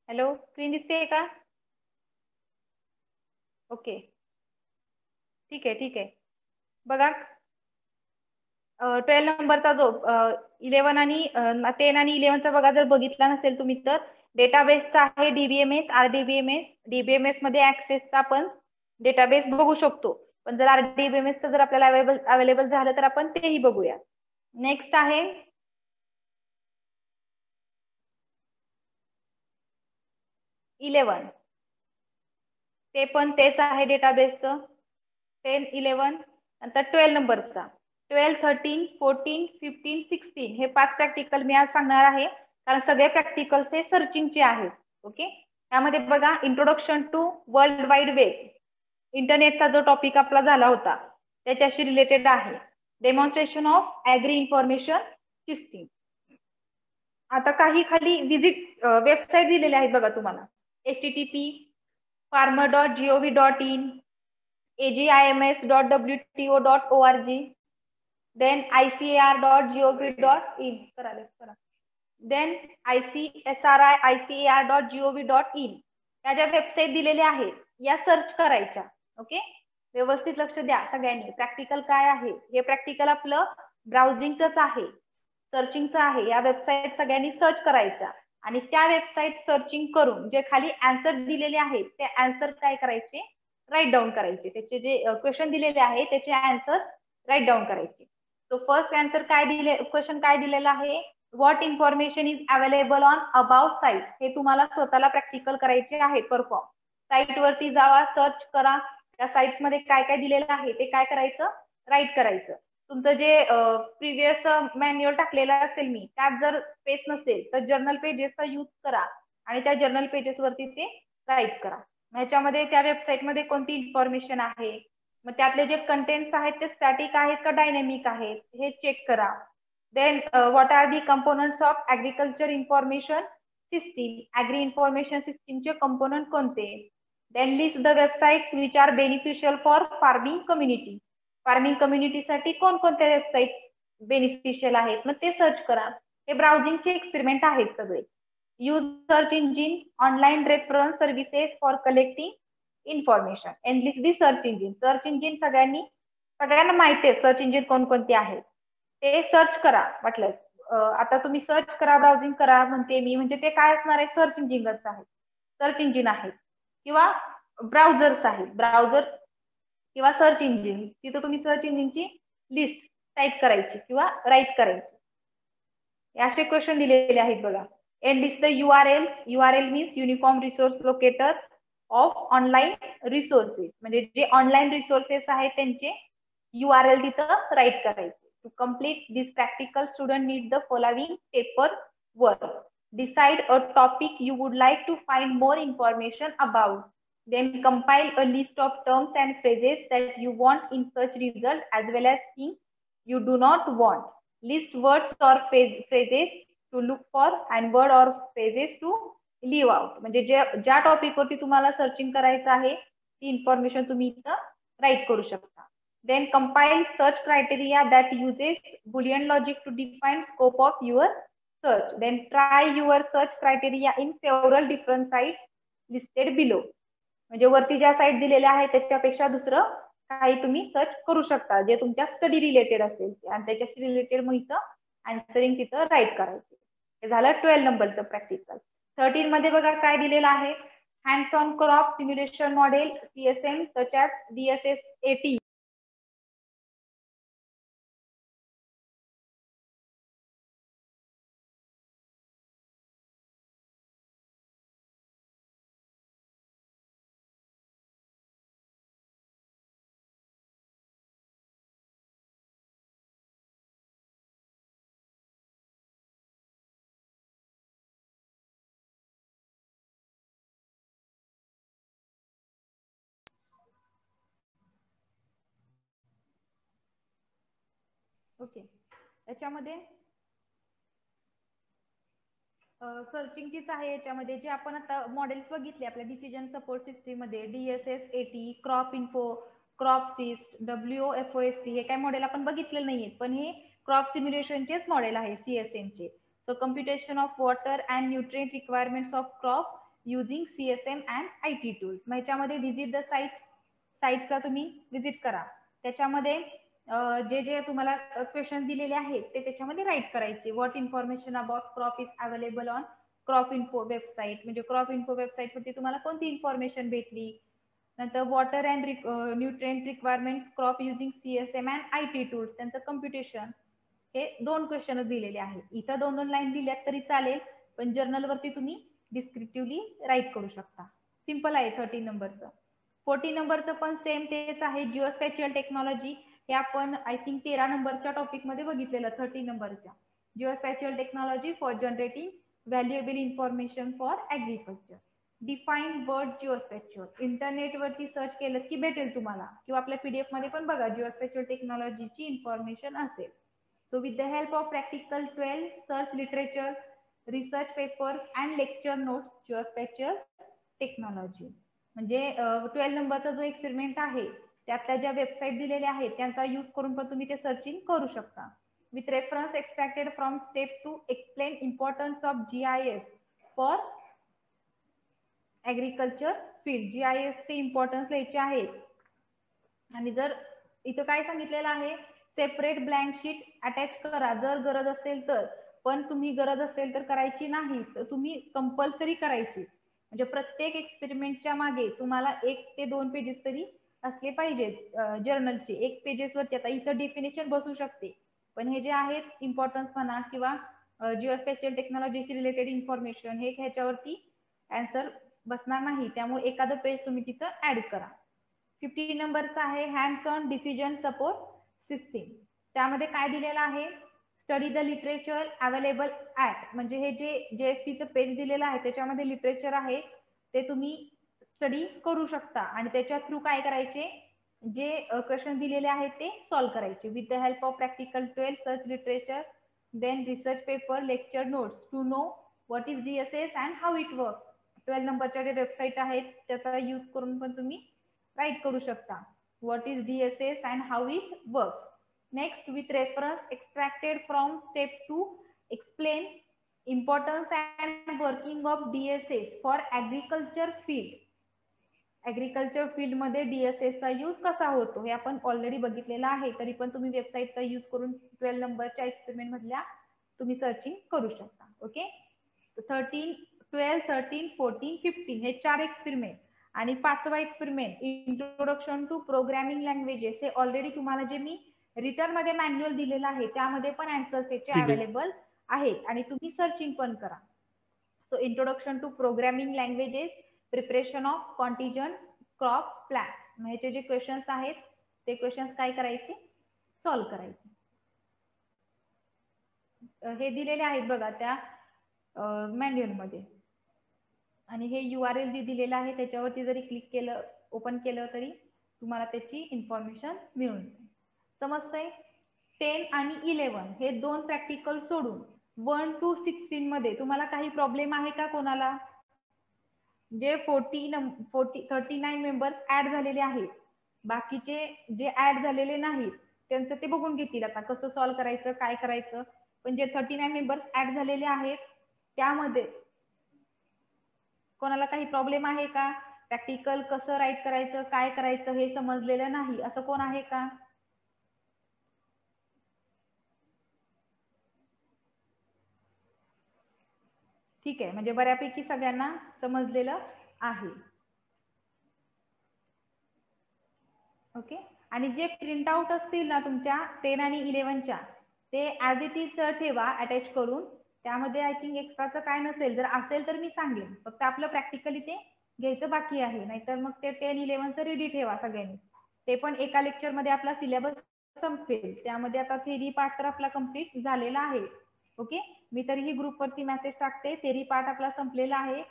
हॅलो, स्क्रीन दिसते का? ओके, ठीक आहे ठीक आहे. बघा 12 नंबरचा जो 11 आणि 10 आणि 11चा बघा, जर बघितला नसेल तुम्ही तर डेटाबेसचा आहे DBMS, RDBMS. DBMS मध्ये ऍक्सेसचा आपण डेटाबेस बघू शकतो. पण जर RDBMS जर आपल्याला अवेलेबल झालं तर आपण तेही बघूया. नेक्स्ट आहे 11. ते पण तेच आहे डेटाबेसचं. 10, 11. नंतर 12 नंबरचा 12, 13, 14, 15, 16 हे 5 प्रॅक्टिकल मी आज सांगणार आहे, कारण सगळे प्रॅक्टिकल्स हे सर्चिंगचे आहेत. ओके, त्यामध्ये बघा introduction to world wide web, इंटरनेटचा जो टॉपिक आपला झाला होता त्याच्याशी रिलेटेड आहे. Demonstration of agri information system. आता काही खाली विजिट वेबसाईट दिलेल्या आहेत बघा तुम्हाला. http farmer.gov.in, agims.wto.org, then icar.gov.in, then icsri.gov.in. या ज्या वेबसाईट दिलेल्या आहेत या सर्च करायच्या. ओके, व्यवस्थित लक्ष द्या सगळ्यांनी. प्रॅक्टिकल काय आहे? हे प्रॅक्टिकल आपलं ब्राउझिंगच आहे, सर्चिंगचं आहे. या वेबसाईट सगळ्यांनी सर्च करायच्या आणि त्या वेबसाईट सर्चिंग करून जे खाली आन्सर दिलेले आहेत ते आन्सर काय करायचे? राईट डाऊन करायचे. त्याचे जे क्वेश्चन दिलेले आहेत त्याचे आन्सर राईट डाऊन करायचे. तो फर्स्ट आन्सर काय दिले, क्वेश्चन काय दिलेला आहे? What information is available on about site. हे तुम्हाला स्वतःला प्रॅक्टिकल करायचे आहे परफॉर्म. साईट वरती जावा, सर्च करा, त्या साइट्स मध्ये काय काय दिलेलं आहे ते काय करायचं? राईट करायचं. तुमचं जे प्रिव्हियस मॅन्युअल टाकलेलं असेल मी, त्यात जर स्पेस नसेल तर जर्नल पेजेसचा यूज करा आणि त्या जर्नल पेजेस वरती ते राईट करा. ह्याच्यामध्ये त्या वेबसाईट मध्ये कोणती इन्फॉर्मेशन आहे, मग त्यातले जे कंटेंट्स आहेत ते स्टॅटिक आहेत का डायनेमिक आहेत हे चेक करा. Then what are the components of agriculture information system. Agri information सिस्टीमचे कंपोनंट कोणते? Then list the websites which are beneficial for farming community. Farming कम्युनिटीसाठी कोणकोणत्या वेबसाईट बेनिफिशियल आहेत, मग ते सर्च करा. हे ब्राउझिंगचे एक्सपेरिमेंट आहेत सगळे. Use search engine online reference services for collecting information and list the search engine. Search engine सगळ्यांना माहिती आहे सर्च इंजिन कोणकोणते आहेत ते सर्च करा. वाटलं आता तुम्ही सर्च करा, ब्राउझिंग करा म्हणते मी, म्हणजे ते काय असणार आहे? सर्च इंजिनच आहे, सर्च इंजिन आहे किंवा ब्राउझर्स आहेत. ब्राउझर किंवा सर्च इंजिन, तिथं तुम्ही सर्च इंजिनची लिस्ट टाईप करायची किंवा राईट करायची. असे क्वेश्चन दिलेले आहेत बघा. End list the URL. URL means uniform resource locator of online resources, म्हणजे जे ऑनलाईन रिसोर्सेस आहेत त्यांचे URL तिथं राईट करायचे. To complete this practical, student need the following paper work. Decide a topic you would like to find more information about. Then compile a list of terms and phrases that you want in search result as well as things you do not want. List words or phrases to look for and word or phrases to leave out. म्हणजे ज्या topic वरती तुम्हाला searching करायचं आहे ती information तुम्ही इथं right करू शकता. Then compile search criteria that uses Boolean logic to define scope of your search. Then try your search criteria in several different sites listed below. म्हणजे वरती ज्या साईट दिलेल्या आहेत त्याच्यापेक्षा दुसरं काही तुम्ही सर्च करू शकता जे तुमच्या स्टडी रिलेटेड असेल आणि त्याच्याशी रिलेटेड मग इथं आन्सरिंग तिथं राईट करायचं. हे झालं 12 नंबरचं प्रॅक्टिकल. 13 मध्ये बघा काय दिलेलं आहे. Hands on crop simulation model CSM such as DSS-AT. Okay, याच्यामध्ये सर्चिंगचीच आहे. याच्यामध्ये जे आपण आता मॉडेल्स बघितले आपल्या डिसिजन सपोर्ट सिस्टीम मध्ये DSS-AT, crop info, crop cyst, WFOST हे काय मॉडेल आपण बघितलेले नाहीये, पण हे क्रॉप सिम्युलेशनचेच मॉडेल आहे CSM चे. So computation of water and nutrient requirements of crop using CSM and IT tools. मग ह्याच्यामध्ये व्हिजिट द साईट्सला तुम्ही व्हिजिट करा. त्याच्यामध्ये जे जे तुम्हाला क्वेश्चन दिलेले आहेत ते त्याच्यामध्ये राईट करायचे. What information about crop is available on crop info website, म्हणजे क्रॉप इन्फो वेबसाईट वरती तुम्हाला कोणती इन्फॉर्मेशन भेटली. नंतर water and nutrient requirements crop using CSM and IT tools, त्यांचं कम्प्युटेशन. हे 2 क्वेश्चन दिलेले आहेत. इथं 2-2 लाईन दिल्यात तरी चालेल, पण जर्नल वरती तुम्ही डिस्क्रिप्टिव्हली राईट करू शकता. सिंपल आहे 13 नंबरचं. 14 नंबरचं पण सेम तेच आहे. जिओस्पॅशियल टेक्नॉलॉजी हे आपण आय थिंक 13 नंबरच्या टॉपिक मध्ये बघितलेलं. 13 नंबरच्या geospatial technology for generating valuable information for agriculture. Define word geospatial. Internet वरती सर्च केलं की भेटेल तुम्हाला, किंवा आपल्या PDF मध्ये पण बघा जिओस्पॅशियल टेक्नॉलॉजीची इन्फॉर्मेशन असेल. So with the help of practical 12 search literature, research papers and lecture notes, geospatial technology. म्हणजे 12 नंबरचा जो एक्सपेरिमेंट आहे त्यातल्या ज्या वेबसाईट दिलेल्या आहेत त्यांचा यूज करून पण तुम्ही ते सर्चिंग करू शकता. With reference extracted from step 2 explain importance of GIS for agriculture field. GIS चे इम्पॉर्टन्स लिहायचे आहेत. आणि जर इथं काय सांगितलेलं आहे, सेपरेट ब्लँक शीट अटॅच करा जर गरज असेल तर, पण तुम्ही गरज असेल तर करायची नाही, तर तुम्ही कंपल्सरी करायची. म्हणजे प्रत्येक एक्सपेरिमेंटच्या मागे तुम्हाला 1 ते 2 पेजेस तरी असले पाहिजेत जर्नलचे. 1 पेजेस वरती आता इथं डेफिनेशन बसू शकते, पण हे जे आहेत इम्पॉर्टन्स म्हणा किंवा जिओस्पॅशियल टेक्नॉलॉजीशी रिलेटेड इन्फॉर्मेशन हे ह्याच्यावरती आन्सर बसणार नाही, त्यामुळे एखादं पेज तुम्ही तिथं ऍड करा. 15 नंबरचा आहे hands on decision support system. त्यामध्ये काय दिलेलं आहे, study the literature available at, म्हणजे हे जे JSPचं पेज दिलेलं आहे त्याच्यामध्ये लिटरेचर आहे ते तुम्ही स्टडी करू शकता आणि त्याच्या थ्रू काय करायचे, जे क्वेश्चन दिलेले आहेत ते सॉल्व्ह करायचे. With the help of practical 12 search literature, then research paper, lecture notes to know what is DSS and how it work. 12 नंबरच्या जे वेबसाईट आहेत त्याचा यूज करून पण तुम्ही राईट करू शकता. What is DSS and how it works. Next, with reference extracted from step 2, explain importance and working of DSS for agriculture field. Agriculture field मध्ये DSS चा यूज कसा होतो हे आपण ऑलरेडी बघितलेला आहे, तरी पण तुम्ही वेबसाईटचा यूज करून 12 नंबरच्या एक्सपेरिमेंट मधल्या तुम्ही सर्चिंग करू शकता. ओके, 13, 12, 13, 14, 15 हे 4 एक्सपेरिमेंट आणि 5वा experiment introduction to programming languages, हे ऑलरेडी तुम्हाला जे मी रिटर्न मध्ये मॅन्युअल दिलेलं आहे त्यामध्ये पण आन्सर्स याचे अवेलेबल आहेत आणि तुम्ही सर्चिंग पण करा. So introduction to programming languages, preparation of contingent crop plan, ह्याचे जे क्वेश्चन्स आहेत ते क्वेश्चन्स काय करायचे, सॉल्व्ह करायचे. हे दिलेले आहेत बघा त्या मॅन्युअल मध्ये, आणि हे URL जे दिलेलं आहे त्याच्यावरती जरी क्लिक केलं, ओपन केलं तरी तुम्हाला त्याची इन्फॉर्मेशन मिळून जाईल. समजतंय? 10 आणि 11 हे 2 प्रॅक्टिकल सोडून 1 to 16 मध्ये तुम्हाला काही प्रॉब्लेम आहे का कोणाला? जे 39 मेंबर्स ऍड झालेले आहेत, बाकीचे जे ऍड झालेले नाहीत त्यांचं ते बघून घेतील आता कसं सॉल्व्ह करायचं, काय करायचं. पण जे 39 मेंबर्स ऍड झालेले आहेत त्यामध्ये कोणाला काही प्रॉब्लेम आहे का? प्रॅक्टिकल कसं राईट करायचं, काय करायचं हे समजलेलं नाही असं कोण आहे का? ठीक आहे, म्हणजे बऱ्यापैकी सगळ्यांना समजलेलं आहे. ओके. आणि जे प्रिंट आउट असतील ना तुमच्या 10 आणि 11च्या, ते ऍज इट इज ठेवा अटॅच करून. त्यामध्ये आय थिंक एक्स्ट्राचं काय नसेल, जर असेल तर मी सांगेन. फक्त आपलं प्रॅक्टिकली ते घ्यायचं बाकी आहे, नाहीतर मग ते 10, 11चं रेडी ठेवा सगळ्यांनी. ते पण एका लेक्चर मध्ये आपला सिलेबस संपेल. त्यामध्ये आता थेरी पार्ट तर आपला कम्प्लीट झालेला आहे. ओके. मी तरीही ग्रुपवरती मेसेज टाकते, थेरी पार्ट आपला संपलेला आहे.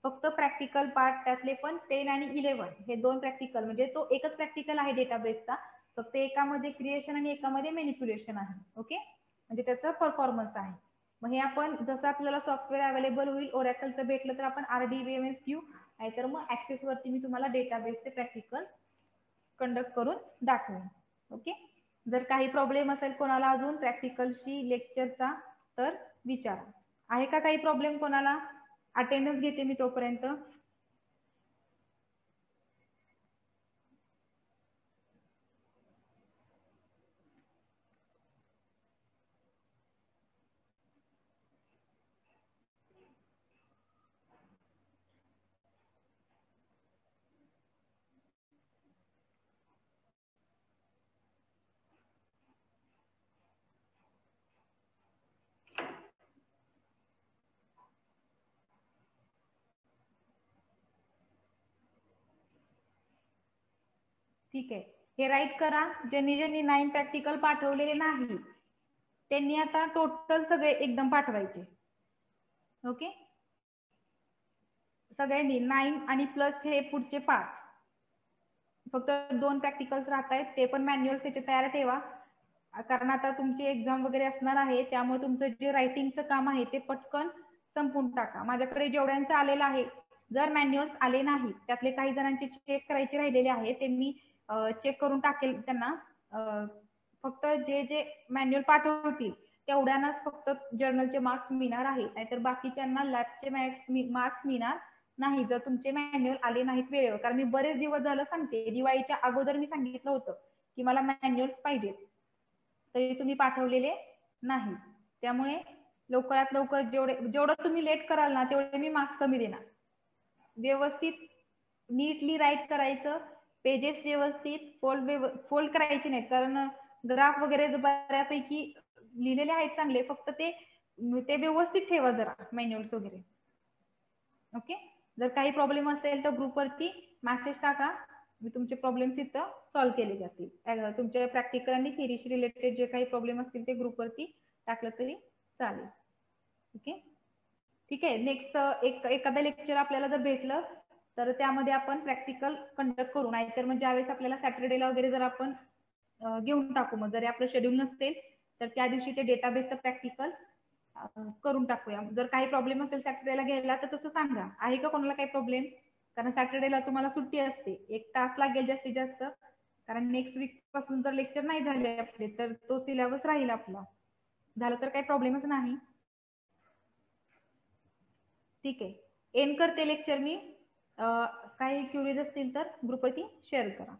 फक्त प्रॅक्टिकल पार्ट त्यातले पण 10 आणि 11 हे 2 प्रॅक्टिकल, म्हणजे तो एकच प्रॅक्टिकल आहे डेटाबेसचा, फक्त एकामध्ये क्रिएशन आणि एकामध्ये मॅनिप्युलेशन आहे. ओके. म्हणजे त्याचा परफॉर्मन्स आहे. मग हे आपण जसं आपल्याला सॉफ्टवेअर अवेलेबल होईल, ओरॅकलचं भेटलं तर आपण RDBMS घेऊ, नाहीतर मग ऍक्सेस वरती मी तुम्हाला डेटाबेसचे प्रॅक्टिकल कंडक्ट करून दाखवेन. ओके. जर काही प्रॉब्लेम असेल कोणाला अजून प्रॅक्टिकलशी लेक्चरचा तर विचारा. आहे का काही प्रॉब्लेम कोणाला? अटेंडन्स घेते मी तोपर्यंत. ठीक आहे, हे राईट करा. ज्यांनी ज्यांनी 9 प्रॅक्टिकल पाठवलेले नाही त्यांनी आता टोटल सगळे एकदम पाठवायचे. ओके. सगळ्यांनी 9 आणि प्लस हे पुढचे 5, फक्त 2 प्रॅक्टिकल्स राहत आहेत, ते पण मॅन्युअल त्याचे तयार ठेवा. कारण आता तुमची एक्झाम वगैरे असणार आहे, त्यामुळे तुमचं जे रायटिंगचं काम आहे ते पटकन संपून टाका. माझ्याकडे जेवढ्यांचं आलेलं आहे, जर मॅन्युअल्स आले नाही त्यातले काही जणांचे चेक करायचे राहिलेले आहे, ते मी चेक करून टाकेल त्यांना. फक्त जे जे मॅन्युअल पाठवतील तेवढ्यांनाच फक्त जर्नलचे मार्क्स मिळणार आहे, नाहीतर बाकीच्यांना लॅबचे मार्क्स मिळणार नाही जर तुमचे मॅन्युअल आले नाहीत वेळेवर. कारण मी बरेच दिवस झालं सांगते, दिवाळीच्या अगोदर मी सांगितलं होतं की मला मॅन्युअल्स पाहिजेत, तरी तुम्ही पाठवलेले नाही. त्यामुळे लवकरात लवकर जेवढं तुम्ही लेट कराल ना तेवढे मी मार्क्स कमी देणार. व्यवस्थित नीटली राईट करायचं, पेजेस व्यवस्थित फोल्ड करायचे नाहीत, कारण ग्राफ वगैरे बऱ्यापैकी लिहिलेले आहेत चांगले, फक्त ते व्यवस्थित ठेवा जरा मॅन्युअल्स वगैरे. ओके. जर काही प्रॉब्लेम असेल तर ग्रुपवरती मेसेज टाका, मी तुमचे प्रॉब्लेम तिथं सॉल्व्ह केले जातील. तुमच्या प्रॅक्टिकल आणि थिअरीशी रिलेटेड जे काही प्रॉब्लेम असतील ते ग्रुपवरती टाकलं तरी चालेल. ओके. ठीक आहे. नेक्स्ट एखादं लेक्चर आपल्याला जर भेटलं तर त्यामध्ये आपण प्रॅक्टिकल कंडक्ट करू, नाहीतर मग ज्यावेळेस आपल्याला सॅटर्डेला वगैरे जर आपण घेऊन टाकू, मग जरी आपलं शेड्यूल नसेल तर त्या दिवशी ते डेटाबेसचं प्रॅक्टिकल करून टाकूया. जर काही प्रॉब्लेम असेल सॅटर्डेला घ्यायला तर तसं सांगा. आहे का कोणाला काही प्रॉब्लेम? कारण सॅटर्डेला तुम्हाला सुट्टी असते, 1 तास लागेल जास्तीत जास्त, कारण नेक्स्ट वीक पासून जर लेक्चर नाही झाले आपले तर तो सिलेबस राहील आपला. झालं तर काही प्रॉब्लेमच नाही. ठीक आहे, एंड करते लेक्चर मी. काही क्युरीज असतील तर ग्रुपवरती शेअर करा.